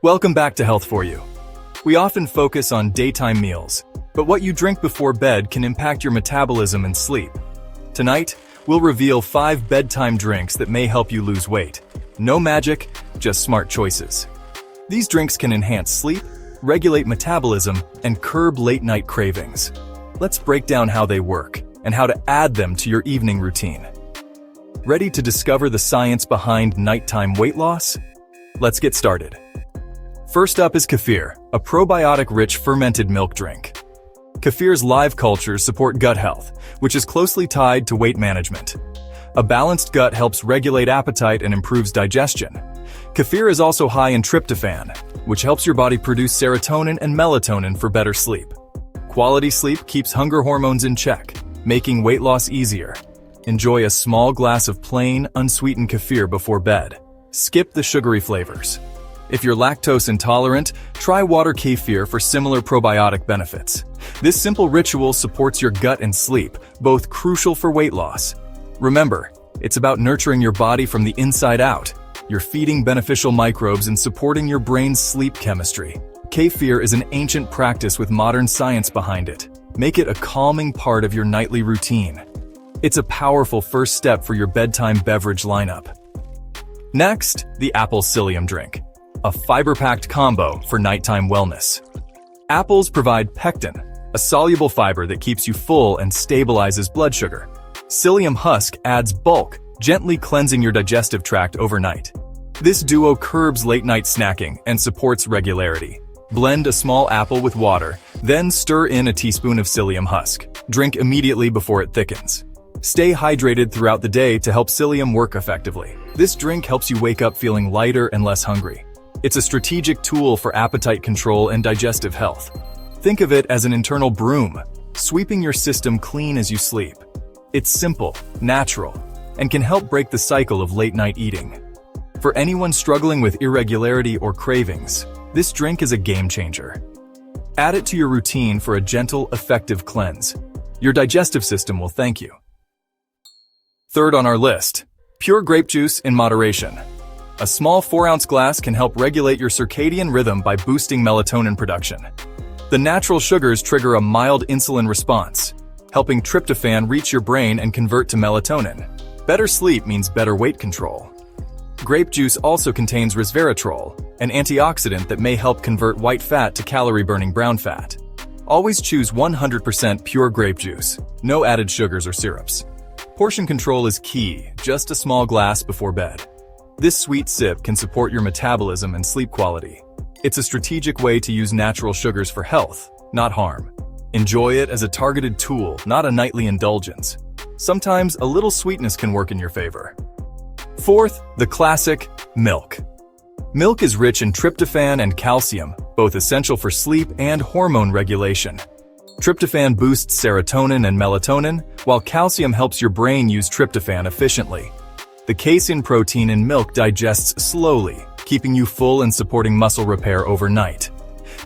Welcome back to Healthforyou. We often focus on daytime meals, but what you drink before bed can impact your metabolism and sleep. Tonight, we'll reveal 5 bedtime drinks that may help you lose weight. No magic, just smart choices. These drinks can enhance sleep, regulate metabolism, and curb late-night cravings. Let's break down how they work and how to add them to your evening routine. Ready to discover the science behind nighttime weight loss? Let's get started. First up is kefir, a probiotic-rich fermented milk drink. Kefir's live cultures support gut health, which is closely tied to weight management. A balanced gut helps regulate appetite and improves digestion. Kefir is also high in tryptophan, which helps your body produce serotonin and melatonin for better sleep. Quality sleep keeps hunger hormones in check, making weight loss easier. Enjoy a small glass of plain, unsweetened kefir before bed. Skip the sugary flavors. If you're lactose intolerant, try water kefir for similar probiotic benefits. This simple ritual supports your gut and sleep, both crucial for weight loss. Remember, it's about nurturing your body from the inside out. You're feeding beneficial microbes and supporting your brain's sleep chemistry. Kefir is an ancient practice with modern science behind it. Make it a calming part of your nightly routine. It's a powerful first step for your bedtime beverage lineup. Next, the apple psyllium drink, a fiber-packed combo for nighttime wellness. Apples provide pectin, a soluble fiber that keeps you full and stabilizes blood sugar. Psyllium husk adds bulk, gently cleansing your digestive tract overnight. This duo curbs late-night snacking and supports regularity. Blend a small apple with water, then stir in a teaspoon of psyllium husk. Drink immediately before it thickens. Stay hydrated throughout the day to help psyllium work effectively. This drink helps you wake up feeling lighter and less hungry. It's a strategic tool for appetite control and digestive health. Think of it as an internal broom, sweeping your system clean as you sleep. It's simple, natural, and can help break the cycle of late-night eating. For anyone struggling with irregularity or cravings, this drink is a game changer. Add it to your routine for a gentle, effective cleanse. Your digestive system will thank you. Third on our list, pure grape juice in moderation. A small 4-ounce glass can help regulate your circadian rhythm by boosting melatonin production. The natural sugars trigger a mild insulin response, helping tryptophan reach your brain and convert to melatonin. Better sleep means better weight control. Grape juice also contains resveratrol, an antioxidant that may help convert white fat to calorie-burning brown fat. Always choose 100% pure grape juice, no added sugars or syrups. Portion control is key, just a small glass before bed. This sweet sip can support your metabolism and sleep quality. It's a strategic way to use natural sugars for health, not harm. Enjoy it as a targeted tool, not a nightly indulgence. Sometimes a little sweetness can work in your favor. Fourth, the classic, milk. Milk is rich in tryptophan and calcium, both essential for sleep and hormone regulation. Tryptophan boosts serotonin and melatonin, while calcium helps your brain use tryptophan efficiently. The casein protein in milk digests slowly, keeping you full and supporting muscle repair overnight.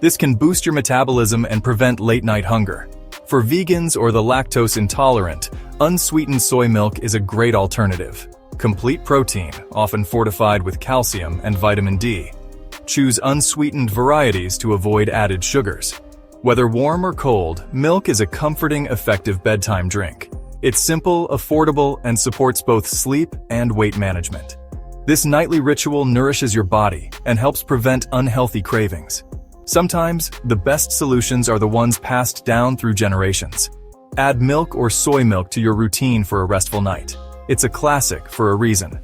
This can boost your metabolism and prevent late-night hunger. For vegans or the lactose intolerant, unsweetened soy milk is a great alternative. Complete protein, often fortified with calcium and vitamin D. Choose unsweetened varieties to avoid added sugars. Whether warm or cold, milk is a comforting, effective bedtime drink. It's simple, affordable, and supports both sleep and weight management. This nightly ritual nourishes your body and helps prevent unhealthy cravings. Sometimes, the best solutions are the ones passed down through generations. Add milk or soy milk to your routine for a restful night. It's a classic for a reason.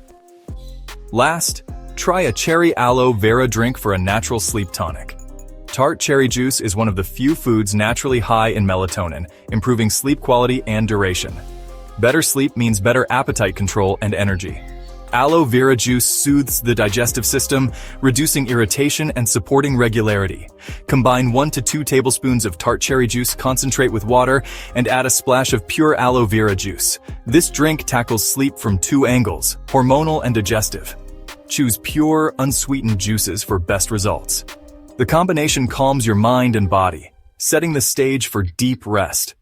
Last, try a cherry aloe vera drink for a natural sleep tonic. Tart cherry juice is one of the few foods naturally high in melatonin, improving sleep quality and duration. Better sleep means better appetite control and energy. Aloe vera juice soothes the digestive system, reducing irritation and supporting regularity. Combine 1 to 2 tablespoons of tart cherry juice concentrate with water and add a splash of pure aloe vera juice. This drink tackles sleep from 2 angles, hormonal and digestive. Choose pure, unsweetened juices for best results. The combination calms your mind and body, setting the stage for deep rest.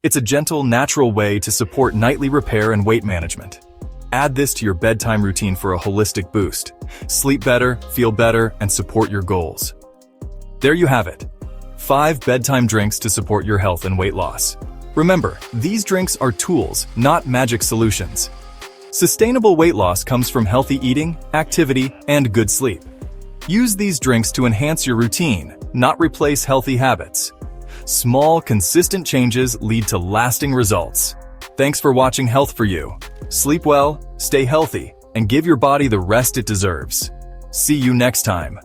It's a gentle, natural way to support nightly repair and weight management. Add this to your bedtime routine for a holistic boost. Sleep better, feel better, and support your goals. There you have it. 5 bedtime drinks to support your health and weight loss. Remember, these drinks are tools, not magic solutions. Sustainable weight loss comes from healthy eating, activity, and good sleep. Use these drinks to enhance your routine, not replace healthy habits. Small, consistent changes lead to lasting results. Thanks for watching Healthforyou. Sleep well, stay healthy, and give your body the rest it deserves. See you next time.